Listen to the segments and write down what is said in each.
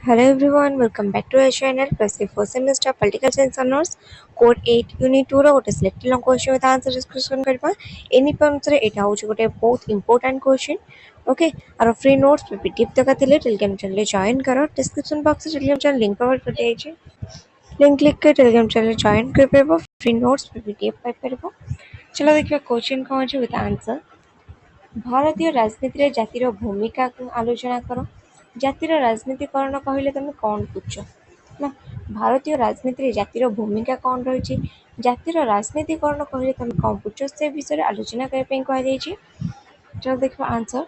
Hello everyone, welcome back to our channel. Plus the first semester Political Science Honors Code 8 Unit 2 रो गोटे selected long question with answer discussion करबा any अनुसार एटा होछ गोटे बहुत important question okay आरो free notes PPT तक थिले Telegram channel join करो description box रे टेलीग्राम चैनल लिंक प्रोवाइड कर दिया छै लिंक क्लिक कर टेलीग्राम चैनल जॉइन कर पेबो फ्री नोट्स पीपीटी पाइ परबो चलो देखिए क्वेश्चन कोन छै विथ आंसर भारतीय राजनीति रे जातिर भूमिका को आलोचना करो जातिर राजनीतिकरण कहले तुम कौन बुझ ना भारतीय राजनीति जातिर भूमिका कौन रही जातिर राजनीतिकरण कहले तुम कौन बुझ से विषय आलोचना करने कहुई चलो देख आंसर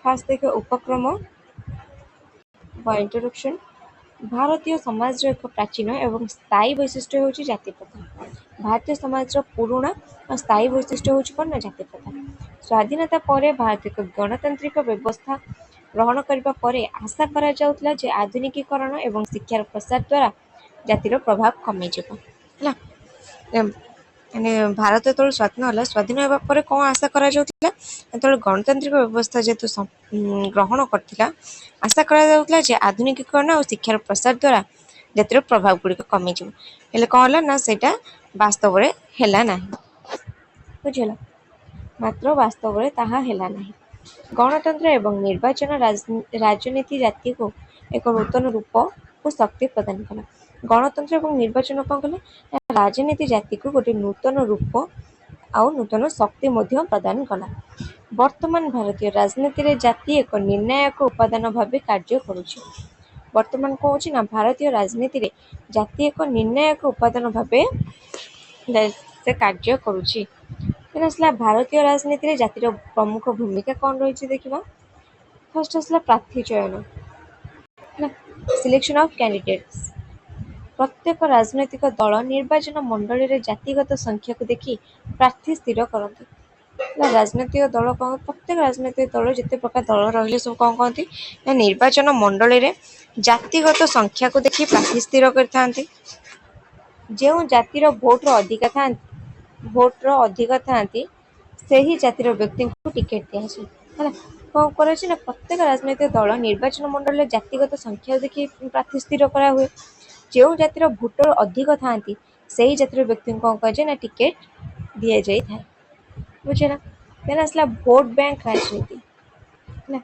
फास्ट देख उपक्रम इंट्रोडक्शन भारतीय समाज एक प्राचीन एवं स्थायी वैशिष्ट्य हूँ जाति प्रथा भारतीय समाज पुराणा और स्थायी वैशिष्ट्य हूँ कौन ना जाति प्रथा स्वाधीनता पर भारत एक गणतांत्रिक व्यवस्था ग्रहण करने पर आशा करा जाउतला जे आधुनिकीकरण एवं शिक्षार प्रसार द्वारा जातिर प्रभाव कमी है माने भारत जो स्वाधीन है स्वाधीन होगा पर कौन आशा करा जाउतला जो गणतांत्रिक व्यवस्था जेतु ग्रहण करथिला आशा करा जाउतला जे आधुनिकीकरण और शिक्षार प्रसार द्वारा जातिर प्रभाव गुड़िक कमी हेले कौन है ना सेटा वास्तव रे हेला नाही बुझला मात्र वास्तव रे ताहा हेला नाही गणतंत्र एवं निर्वाचन राजनीति जाति को एक नूतन रूप और शक्ति प्रदान कला गणतंत्र एवं निर्वाचन कौन कले राजनीति जाति को गोटे नूतन रूप आउ नूतन शक्ति मध्य प्रदान कला वर्तमान भारतीय राजनीति रे जाति एक निर्णायक उपादान भाव कार्य करुछि वर्तमान कौन होछि ना भारतीय राजनीति रे जाति एक निर्णायक उपादान भाव से कार्य करुछि आसला भारतीय राजनीति रे जातिर प्रमुख भूमिका कौन रही देखा फर्स्ट आसला प्रार्थी चयन सिलेक्शन ऑफ कैंडिडेट्स प्रत्येक राजनैतिक दल निर्वाचन मंडली रे जातिगत संख्या को देखि प्रार्थी स्थिर करते राजनैतिक दल कौन प्रत्येक राजनैतिक दल जिते प्रकार दल रही सब कौन कहती निर्वाचन मंडली रे जातिगत संख्या को देखि प्रार्थी स्थिर करते जो जातिर भोट अधिक था से ही जातिर व्यक्ति को टिकेट दिया है कौन कर प्रत्येक राजनैतिक दल निर्वाचन मंडल जातिगत संख्या देखिए प्रार्थी स्थिर करा हुए जो जातिर भोटर अधिक था से ही जातिर व्यक्ति कौन कहे ना टिकेट दि जाए बुझेना देन आसला भोट बैंक राजनीति ना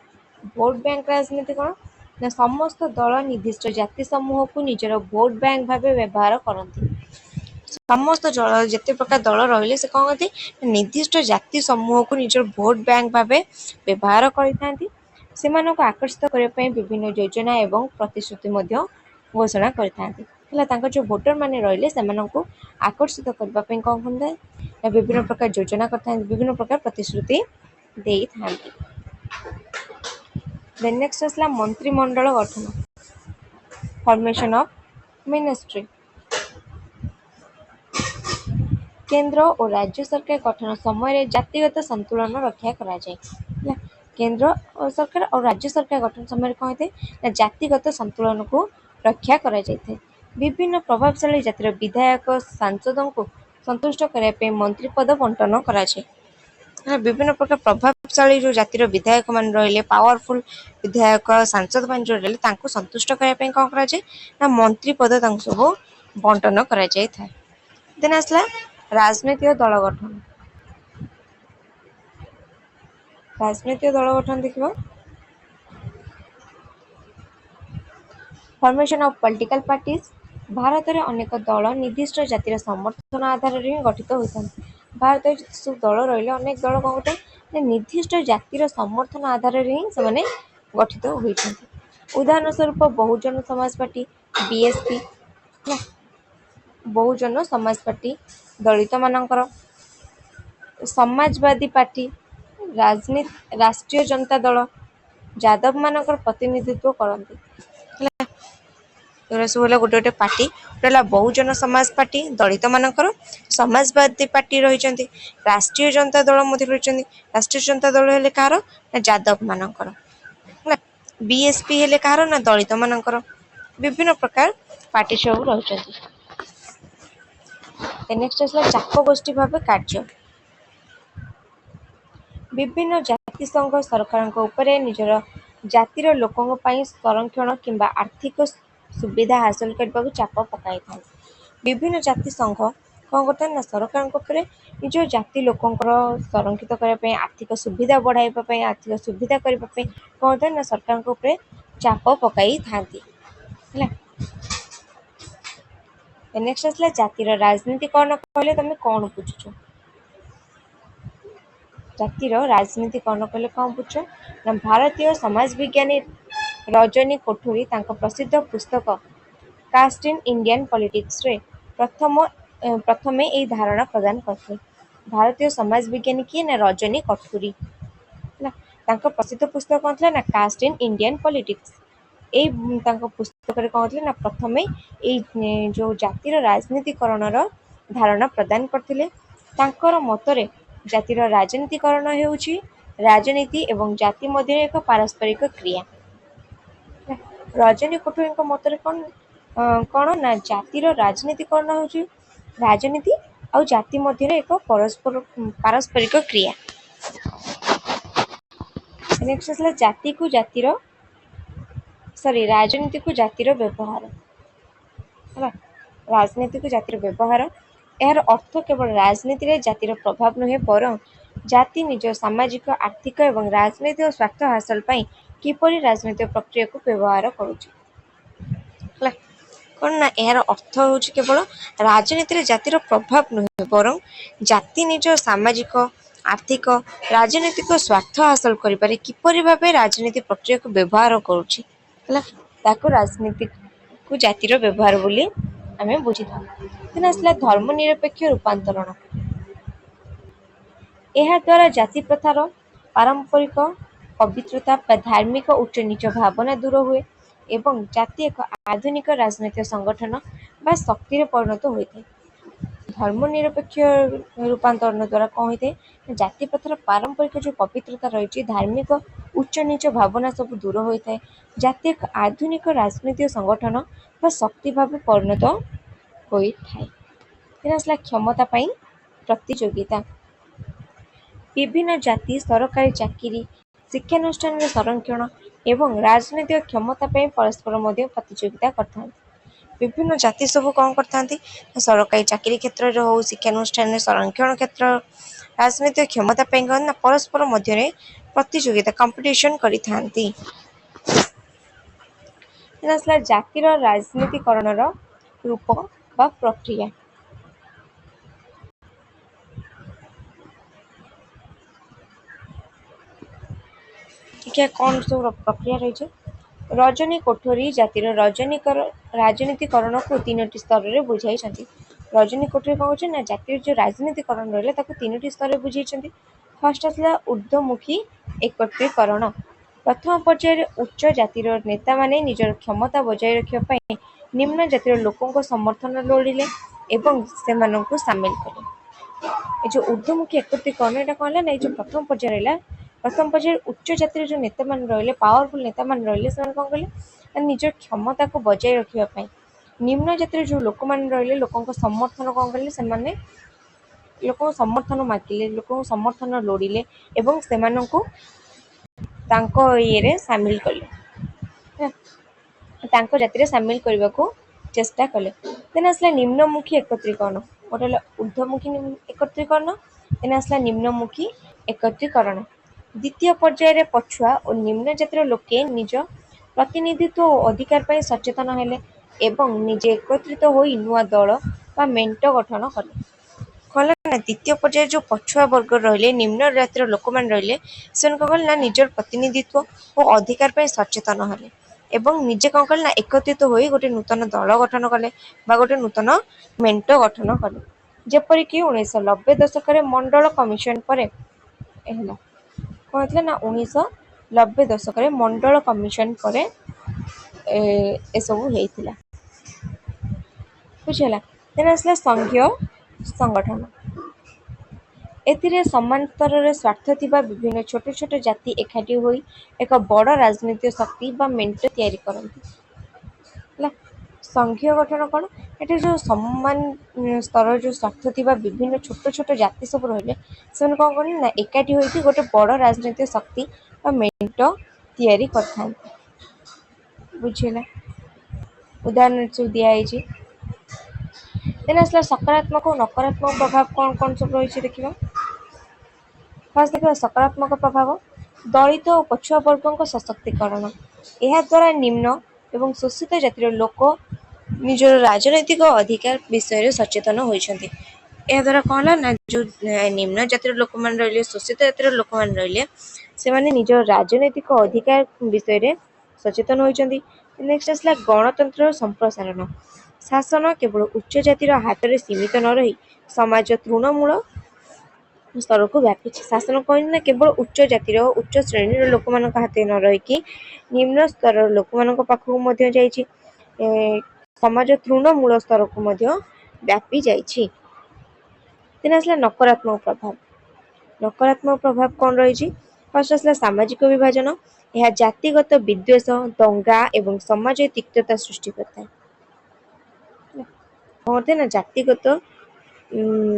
भोट बैंक राजनीति कौन ना समस्त दल निर्दिष्ट जाति समूह को निजर भोट बैंक भाव व्यवहार करती समस्त जिते प्रकार दल रही से कौन कहते निर्दिष्ट जाति समूह को निजर भोट बैंक भाव व्यवहार करते आकर्षित करने विभिन्न योजना एवं प्रतिश्रुति घोषणा करते जो भोटर माने रहिले से आकर्षित करने कौन करता विभिन्न प्रकार योजना करते विभिन्न प्रकार प्रतिश्रुति दे था नेक्स्ट आसला मंत्रिमंडल गठन फॉर्मेशन ऑफ मिनिस्ट्री केंद्र और राज्य सरकार गठन समय जातिगत संतुलन रक्षा करा जाए केंद्र और सरकार और राज्य सरकार गठन समय कौन होते जातिगत संतुलन को रक्षा करा जाए विभिन्न प्रभावशाली जातिर विधायक सांसदों को संतुष्ट करने मंत्री पद बंटन करा जाए विभिन्न प्रकार प्रभावशाली जो जातिर विधायक मान रहिले पावरफुल विधायक सांसद मान जो रहिले तांको संतुष्ट करने कौन करा जाए ना मंत्री पद सब बंटन करा जाए था देन आसला राजनीतिक दल गठन राजनीतिक दल गठन देखिबा formation of political parties Bharat में अनेक दल निर्दिष्ट जातिर समर्थन आधार में गठित होता भारत सब दल रही अनेक दल कौन गोटे निर्दिष्ट जातिर समर्थन आधार में ही से गठित होती उदाहरण स्वरूप Bahujan Samaj party BSP Bahujan Samaj party दलित मानकर समाजवादी पार्टी राजनीति राष्ट्रीय जनता दल यादव मानकर प्रतिनिधित्व करती सब गोटे गोटे पार्टी गोटे बहुजन समाज पार्टी दलित मानकर समाजवादी पार्टी रही राष्ट्रीय जनता दल रही राष्ट्रीय जनता दल हेले कहार यादव मानकर बीएसपी हेले कहार ना दलित मानकर विभिन्न प्रकार पार्टी सब रही नेक्स्ट आसला चाप गोष्ठी भाव कार्य विभिन्न जाति संघ सरकार निजर ଜାତିର ଲୋକଙ୍କ ପାଇଁ ସଂରକ୍ଷଣ କିମ୍ବା ଆର୍ଥିକ ସୁବିଧା ହାସଲ କରିବାକୁ ଚାପ ପକାଇଥାନ୍ତି। ବିଭିନ୍ନ ଜାତି ସଂଘ କ'ଣ କରିଥାନ୍ତି ନା ସରକାରଙ୍କ ଉପରେ ନିଜ ଜାତି ଲୋକଙ୍କର ସଂରକ୍ଷିତ କରିବା ପାଇଁ, ଆର୍ଥିକ ସୁବିଧା ବଢ଼ାଇବା ପାଇଁ, ଆର୍ଥିକ ସୁବିଧା କରିବା ପାଇଁ କ'ଣ କରିଥାନ୍ତି ନା ସରକାରଙ୍କ ଉପରେ ଚାପ ପକାଇଥାନ୍ତି। ହେଲା, ନେକ୍ସଟ ଆସିଲା ଜାତିର ରାଜନୀତିକରଣ କହିଲେ ତମେ କ'ଣ ବୁଝୁଛ? ଜାତିର ରାଜନୀତିକରଣ କହିଲେ କ'ଣ ବୁଝୁଛ? ନା ଭାରତୀୟ ସମାଜ ବିଜ୍ଞାନୀ ରଜନୀ କୋଠରୀ ତାଙ୍କ ପ୍ରସିଦ୍ଧ ପୁସ୍ତକ କାଷ୍ଟ ଇନ୍ ଇଣ୍ଡିଆନ୍ ପଲିଟିକ୍ସରେ ପ୍ରଥମେ ଏହି ଧାରଣା ପ୍ରଦାନ କରିଥିଲେ। ଭାରତୀୟ ସମାଜ ବିଜ୍ଞାନୀ କିଏ? ନା ରଜନୀ କୋଠରୀ। ହେଲା, ତାଙ୍କ ପ୍ରସିଦ୍ଧ ପୁସ୍ତକ କ'ଣ ଥିଲା? ନା କାଷ୍ଟ ଇନ୍ ଇଣ୍ଡିଆନ୍ ପଲିଟିକ୍ସ। ଏଇ ତାଙ୍କ ପୁସ୍ତକରେ କ'ଣ ଥିଲେ? ନା ପ୍ରଥମେ ଏଇ ଯେଉଁ ଜାତିର ରାଜନୀତିକରଣର ଧାରଣା ପ୍ରଦାନ କରିଥିଲେ। ତାଙ୍କର ମତରେ ଜାତିର ରାଜନୀତିକରଣ ହେଉଛି ରାଜନୀତି ଏବଂ ଜାତି ମଧ୍ୟରେ ଏକ ପାରସ୍ପରିକ କ୍ରିୟା। ରଜନୀ କୋଠରୀଙ୍କ ମତରେ କ'ଣ ନା ଜାତିର ରାଜନୀତିକରଣ ହେଉଛି ରାଜନୀତି ଆଉ ଜାତି ମଧ୍ୟରେ ଏକ ପାରସ୍ପରିକ କ୍ରିୟା। ନେକ୍ସଟ ଆସିଲା ରାଜନୀତିକୁ ଜାତିର ବ୍ୟବହାର। ହେଲା, ରାଜନୀତିକୁ ଜାତିର ବ୍ୟବହାର। ଏହାର ଅର୍ଥ କେବଳ ରାଜନୀତିରେ ଜାତିର ପ୍ରଭାବ ନୁହେଁ, ବରଂ ଜାତି ନିଜ ସାମାଜିକ, ଆର୍ଥିକ ଏବଂ ରାଜନୈତିକ ସ୍ୱାର୍ଥ ହାସଲ ପାଇଁ କିପରି ରାଜନୈତିକ ପ୍ରକ୍ରିୟାକୁ ବ୍ୟବହାର କରୁଛି। ହେଲା, କ'ଣ ନା ଏହାର ଅର୍ଥ ହେଉଛି କେବଳ ରାଜନୀତିରେ ଜାତିର ପ୍ରଭାବ ନୁହେଁ, ବରଂ ଜାତି ନିଜ ସାମାଜିକ, ଆର୍ଥିକ, ରାଜନୈତିକ ସ୍ୱାର୍ଥ ହାସଲ କରିବାରେ କିପରି ଭାବେ ରାଜନୀତି ପ୍ରକ୍ରିୟାକୁ ବ୍ୟବହାର କରୁଛି। ହେଲା, ତାକୁ ରାଜନୀତିକୁ ଜାତିର ବ୍ୟବହାର ବୋଲି ଆମେ ବୁଝିଥାଉ। ଦେନ୍ ଆସିଲା ଧର୍ମ ନିରପେକ୍ଷ ରୂପାନ୍ତରଣ। ଏହା ଦ୍ୱାରା ଜାତି ପ୍ରଥାର ପାରମ୍ପରିକ ପବିତ୍ରତା ବା ଧାର୍ମିକ ଉଚ୍ଚ ନୀଚ ଭାବନା ଦୂର ହୁଏ ଏବଂ ଜାତି ଏକ ଆଧୁନିକ ରାଜନୈତିକ ସଂଗଠନ ବା ଶକ୍ତିରେ ପରିଣତ ହୋଇଥାଏ। ଧର୍ମ ନିରପେକ୍ଷ ରୂପାନ୍ତରଣ ଦ୍ୱାରା କ'ଣ ହୋଇଥାଏ? ଜାତି ପ୍ରଥାର ପାରମ୍ପରିକ ଯେଉଁ ପବିତ୍ରତା ରହିଛି, ଧାର୍ମିକ ଉଚ୍ଚ ନୀଚ ଭାବନା ସବୁ ଦୂର ହୋଇଥାଏ। ଜାତି ଏକ ଆଧୁନିକ ରାଜନୈତିକ ସଂଗଠନ ବା ଶକ୍ତି ଭାବେ ପରିଣତ ହୋଇଥାଏ। ଏଇଟା ଆସିଲା କ୍ଷମତା ପାଇଁ ପ୍ରତିଯୋଗିତା। ବିଭିନ୍ନ ଜାତି ସରକାରୀ ଚାକିରି, ଶିକ୍ଷାନୁଷ୍ଠାନରେ ସଂରକ୍ଷଣ ଏବଂ ରାଜନୈତିକ କ୍ଷମତା ପାଇଁ ପରସ୍ପର ମଧ୍ୟ ପ୍ରତିଯୋଗିତା କରିଥାନ୍ତି। ବିଭିନ୍ନ ଜାତି ସବୁ କ'ଣ କରିଥାନ୍ତି? ସରକାରୀ ଚାକିରି କ୍ଷେତ୍ରରେ ହଉ, ଶିକ୍ଷାନୁଷ୍ଠାନରେ ସଂରକ୍ଷଣ କ୍ଷେତ୍ର, ରାଜନୈତିକ କ୍ଷମତା ପାଇଁ କ'ଣ ନା ପରସ୍ପର ମଧ୍ୟରେ ପ୍ରତିଯୋଗିତା କମ୍ପିଟିସନ କରିଥାନ୍ତି। ଆସିଲା ଜାତିର ରାଜନୀତିକରଣର ରୂପ ବା ପ୍ରକ୍ରିୟା। କ'ଣ ସବୁ ପ୍ରକ୍ରିୟା ରହିଛି? ରଜନୀ କୋଠରୀ ଜାତିର ରାଜନୀତିକରଣକୁ 3ଟି ସ୍ତରରେ ବୁଝାଇଛନ୍ତି। ରଜନୀ କୋଠରୀ କ'ଣ କରୁଛି ନା ଜାତିର ଯେଉଁ ରାଜନୀତିକରଣ ରହିଲା ତାକୁ 3ଟି ସ୍ତରରେ ବୁଝାଇଛନ୍ତି। ଫାର୍ଷ୍ଟ ଆସିଲା ଊର୍ଦ୍ଧ୍ୱମୁଖୀ ଏକତ୍ରୀକରଣ। ପ୍ରଥମ ପର୍ଯ୍ୟାୟରେ ଉଚ୍ଚ ଜାତିର ନେତାମାନେ ନିଜର କ୍ଷମତା ବଜାୟ ରଖିବା ପାଇଁ ନିମ୍ନ ଜାତିର ଲୋକଙ୍କ ସମର୍ଥନ ଲୋଡ଼ିଲେ ଏବଂ ସେମାନଙ୍କୁ ସାମିଲ କଲେ। ଏ ଯେଉଁ ଊର୍ଦ୍ଧ୍ୱମୁଖୀ ଏକତ୍ରୀକରଣ ଏଇଟା କ'ଣ ହେଲା ନା ଏଇ ଯେଉଁ ପ୍ରଥମ ପର୍ଯ୍ୟାୟ ରହିଲା, ପ୍ରଥମ ପର୍ଯ୍ୟାୟରେ ଉଚ୍ଚ ଜାତିର ଯେଉଁ ନେତାମାନେ ରହିଲେ, ପାୱାରଫୁଲ ନେତାମାନେ ରହିଲେ, ସେମାନେ କ'ଣ କଲେ ନା ନିଜର କ୍ଷମତାକୁ ବଜାୟ ରଖିବା ପାଇଁ ନିମ୍ନ ଜାତିର ଯେଉଁ ଲୋକମାନେ ରହିଲେ, ଲୋକଙ୍କ ସମର୍ଥନ କ'ଣ କଲେ, ସେମାନେ ଲୋକଙ୍କ ସମର୍ଥନ ମାଗିଲେ, ଲୋକଙ୍କ ସମର୍ଥନ ଲୋଡ଼ିଲେ ଏବଂ ସେମାନଙ୍କୁ ତାଙ୍କ ଇଏରେ ସାମିଲ କଲେ, ତାଙ୍କ ଜାତିରେ ସାମିଲ କରିବାକୁ ଚେଷ୍ଟା କଲେ। ଦେନ୍ ଆସିଲା ନିମ୍ନମୁଖୀ ଏକତ୍ରୀକରଣ। ଗୋଟେ ହେଲା ଊର୍ଦ୍ଧ୍ୱମୁଖୀ ଏକତ୍ରୀକରଣ, ଦେନ୍ ଆସିଲା ନିମ୍ନମୁଖୀ ଏକତ୍ରୀକରଣ। ଦ୍ୱିତୀୟ ପର୍ଯ୍ୟାୟରେ ପଛୁଆ ଓ ନିମ୍ନ ଜାତିର ଲୋକେ ନିଜ ପ୍ରତିନିଧିତ୍ୱ ଓ ଅଧିକାର ପାଇଁ ସଚେତନ ହେଲେ ଏବଂ ନିଜେ ଏକତ୍ରିତ ହୋଇ ନୂଆ ଦଳ ବା ମେଣ୍ଟ ଗଠନ କଲେ। କଲେ ନା ଦ୍ୱିତୀୟ ପର୍ଯ୍ୟାୟରେ ଯେଉଁ ପଛୁଆ ବର୍ଗ ରହିଲେ, ନିମ୍ନ ଜାତିର ଲୋକମାନେ ରହିଲେ, ସେମାନେ କ'ଣ କଲେ ନା ନିଜର ପ୍ରତିନିଧିତ୍ୱ ଓ ଅଧିକାର ପାଇଁ ସଚେତନ ହେଲେ ଏବଂ ନିଜେ କ'ଣ କଲେ ନା ଏକତ୍ରିତ ହୋଇ ଗୋଟେ ନୂତନ ଦଳ ଗଠନ କଲେ ବା ଗୋଟେ ନୂତନ ମେଣ୍ଟ ଗଠନ କଲେ। ଯେପରିକି 1990 ଦଶକରେ ମଣ୍ଡଳ କମିଶନ ପରେ ହେଲା କ'ଣ ହେଇଥିଲା ନା 1990 ଦଶକରେ ମଣ୍ଡଳ କମିଶନ ପରେ ଏସବୁ ହେଇଥିଲା, ବୁଝିହେଲା। ଦେନ୍ ଆସିଲା ସଂଘୀୟ ସଂଗଠନ। ଏଥିରେ ସମାନ ସ୍ତରରେ ସ୍ୱାର୍ଥ ଥିବା ବିଭିନ୍ନ ଛୋଟ ଛୋଟ ଜାତି ଏକାଠି ହୋଇ ଏକ ବଡ଼ ରାଜନୈତିକ ଶକ୍ତି ବା ମେଣ୍ଟ ତିଆରି କରନ୍ତି। ହେଲା, ସଂଘୀୟ ଗଠନ କ'ଣ? ଏଠି ଯେଉଁ ସମାନ ସ୍ତରର ଯେଉଁ ସ୍ୱାର୍ଥ ଥିବା ବିଭିନ୍ନ ଛୋଟ ଛୋଟ ଜାତି ସବୁ ରହିଲେ, ସେମାନେ କ'ଣ କରନ୍ତି ନା ଏକାଠି ହୋଇକି ଗୋଟେ ବଡ଼ ରାଜନୈତିକ ଶକ୍ତି ବା ମେଣ୍ଟ ତିଆରି କରିଥାନ୍ତି। ବୁଝିଲା ଉଦାହରଣ ସବୁ ଦିଆଯାଇଛି। ଦେନ୍ ଆସିଲା ସକାରାତ୍ମକ ଓ ନକାରାତ୍ମକ ପ୍ରଭାବ କଣ କଣ ସବୁ ରହିଛି ଦେଖିବା। ଫାର୍ଷ୍ଟ ଦେଖିବା ସକାରାତ୍ମକ ପ୍ରଭାବ ଦଳିତ ଓ ପଛୁଆ ବର୍ଗଙ୍କ ସଶକ୍ତିକରଣ। ଏହା ଦ୍ୱାରା ନିମ୍ନ ଏବଂ ଶୋଷିତ ଜାତିର ଲୋକ ନିଜର ରାଜନୈତିକ ଅଧିକାର ବିଷୟରେ ସଚେତନ ହୋଇଛନ୍ତି। ଏହା ଦ୍ୱାରା କଣ ହେଲା ନା ଯୋଉ ନିମ୍ନ ଜାତିର ଲୋକମାନେ ରହିଲେ ଶୋଷିତ ଜାତିର ଲୋକମାନେ ରହିଲେ ସେମାନେ ନିଜର ରାଜନୈତିକ ଅଧିକାର ବିଷୟରେ ସଚେତନ ହୋଇଛନ୍ତି। ନେକ୍ସଟ ଆସିଲା ଗଣତନ୍ତ୍ରର ସମ୍ପ୍ରସାରଣ। ଶାସନ କେବଳ ଉଚ୍ଚ ଜାତିର ହାତରେ ସୀମିତ ନ ରହି ସମାଜ ତୃଣମୂଳ ସ୍ତରକୁ ବ୍ୟାପିଛି। ଶାସନ କହିଲେ ନା କେବଳ ଉଚ୍ଚ ଜାତିର ଉଚ୍ଚ ଶ୍ରେଣୀର ଲୋକମାନଙ୍କ ହାତରେ ନ ରହିକି ନିମ୍ନ ସ୍ତରର ଲୋକମାନଙ୍କ ପାଖକୁ ମଧ୍ୟ ଯାଇଛି। ସମାଜ ତୃଣମୂଳ ସ୍ତରକୁ ମଧ୍ୟ ବ୍ୟାପି ଯାଇଛି। ଦେନ୍ ଆସିଲା ନକାରାତ୍ମକ ପ୍ରଭାବ। ନକାରାତ୍ମକ ପ୍ରଭାବ କଣ ରହିଛି? ଫାର୍ଷ୍ଟ ଆସିଲା ସାମାଜିକ ବିଭାଜନ। ଏହା ଜାତିଗତ ବିଦ୍ୱେଷ ଦଙ୍ଗା ଏବଂ ସମାଜ ତିକ୍ତତା ସୃଷ୍ଟି କରିଥାଏ। କଣ ନା ଜାତିଗତ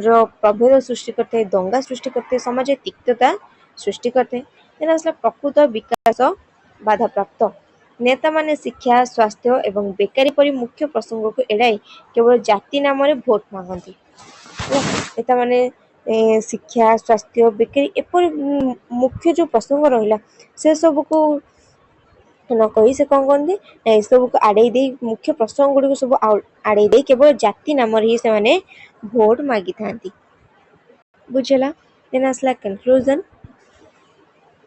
ର ପ୍ରଭେଦ ସୃଷ୍ଟି କରିଥାଏ, ଦଙ୍ଗା ସୃଷ୍ଟି କରିଥାଏ, ସମାଜ ତିକ୍ତତା ସୃଷ୍ଟି କରିଥାଏ। ଦେନ୍ ଆସିଲା ପ୍ରକୃତ ବିକାଶ ବାଧାପ୍ରାପ୍ତ। ନେତାମାନେ ଶିକ୍ଷା ସ୍ୱାସ୍ଥ୍ୟ ଏବଂ ବେକାରୀ ପରି ମୁଖ୍ୟ ପ୍ରସଙ୍ଗକୁ ଏଡ଼ାଇ କେବଳ ଜାତି ନାମରେ ଭୋଟ ମାଗନ୍ତି। ନେତାମାନେ ଶିକ୍ଷା ସ୍ୱାସ୍ଥ୍ୟ ବେକାରୀ ଏପରି ମୁଖ୍ୟ ଯୋଉ ପ୍ରସଙ୍ଗ ରହିଲା ସେ ସବୁକୁ ନ କହି ସେ କଣ କରନ୍ତି ଏସବୁକୁ ଆଡ଼େଇ ଦେଇ ମୁଖ୍ୟ ପ୍ରସଙ୍ଗ ଗୁଡ଼ିକୁ ସବୁ ଆଡ଼େଇ ଦେଇ କେବଳ ଜାତି ନାମରେ ହିଁ ସେମାନେ ଭୋଟ ମାଗିଥାନ୍ତି। ବୁଝିଲା। ଦେନ୍ ଆସିଲା କନକ୍ଲୁଜନ।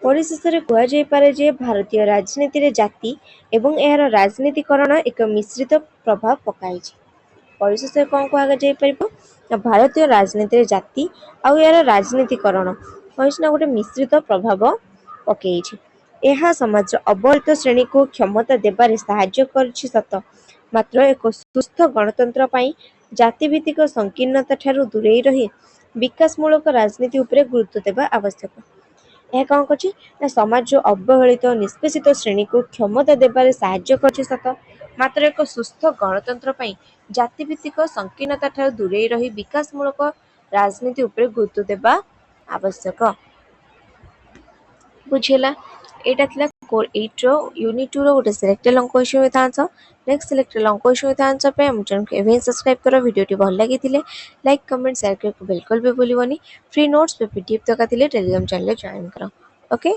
ପରିଶେଷରେ କୁହାଯାଇପାରେ ଯେ ଭାରତୀୟ ରାଜନୀତିରେ ଜାତି ଏବଂ ଏହାର ରାଜନୀତିକରଣ ଏକ ମିଶ୍ରିତ ପ୍ରଭାବ ପକାଇଛି। ପରିଶେଷରେ କଣ କୁହାଯାଇପାରିବ ନା ଭାରତୀୟ ରାଜନୀତିରେ ଜାତି ଆଉ ଏହାର ରାଜନୀତିକରଣ କହିଛି ନା ଗୋଟେ ମିଶ୍ରିତ ପ୍ରଭାବ ପକେଇଛି। ଏହା ସମାଜର ଅବହେଳିତ ଶ୍ରେଣୀକୁ କ୍ଷମତା ଦେବାରେ ସାହାଯ୍ୟ କରିଛି ସତ, ମାତ୍ର ଏକ ସୁସ୍ଥ ଗଣତନ୍ତ୍ର ପାଇଁ ଜାତିଭିତ୍ତିକ ସଂକୀର୍ଣ୍ଣତା ଠାରୁ ଦୂରେଇ ରହି ବିକାଶମୂଳକ ରାଜନୀତି ଉପରେ ଗୁରୁତ୍ୱ ଦେବା ଆବଶ୍ୟକ। ଏହା କଣ କରୁଛି ନା ସମାଜର ଅବହେଳିତ ନିଷ୍ପେଷିତ ଶ୍ରେଣୀକୁ କ୍ଷମତା ଦେବାରେ ସାହାଯ୍ୟ କରିଛି ସତ, ମାତ୍ର ଏକ ସୁସ୍ଥ ଗଣତନ୍ତ୍ର ପାଇଁ ଜାତିଭିତ୍ତିକ ସଂକୀର୍ଣ୍ଣତା ଠାରୁ ଦୂରେଇ ରହି ବିକାଶମୂଳକ ରାଜନୀତି ଉପରେ ଗୁରୁତ୍ୱ ଦେବା ଆବଶ୍ୟକ। ବୁଝିଲା। ଏଇଟା ଥିଲା ୟୁନିଟ୍ 2 ର ଗୋଟେ selected long question with answer. Next selected long question with answer ପାଇଁ ଆମ ଚ୍ୟାନେଲକୁ ଏବେ ହିଁ ସବସ୍କ୍ରାଇବ କର। ଭିଡ଼ିଓଟି ଭଲ ଲାଗିଥିଲେ ଲାଇକ୍ କମେଣ୍ଟ ସେୟାର କରିବାକୁ ବିଲକୁଲ ବି ଭୁଲିବନି। ଫ୍ରି ନୋଟ୍ସ PDF ଦରକାର ଥିଲେ ଟେଲିଗ୍ରାମ ଚ୍ୟାନେଲରେ ଜଏନ୍ କର। ଓକେ।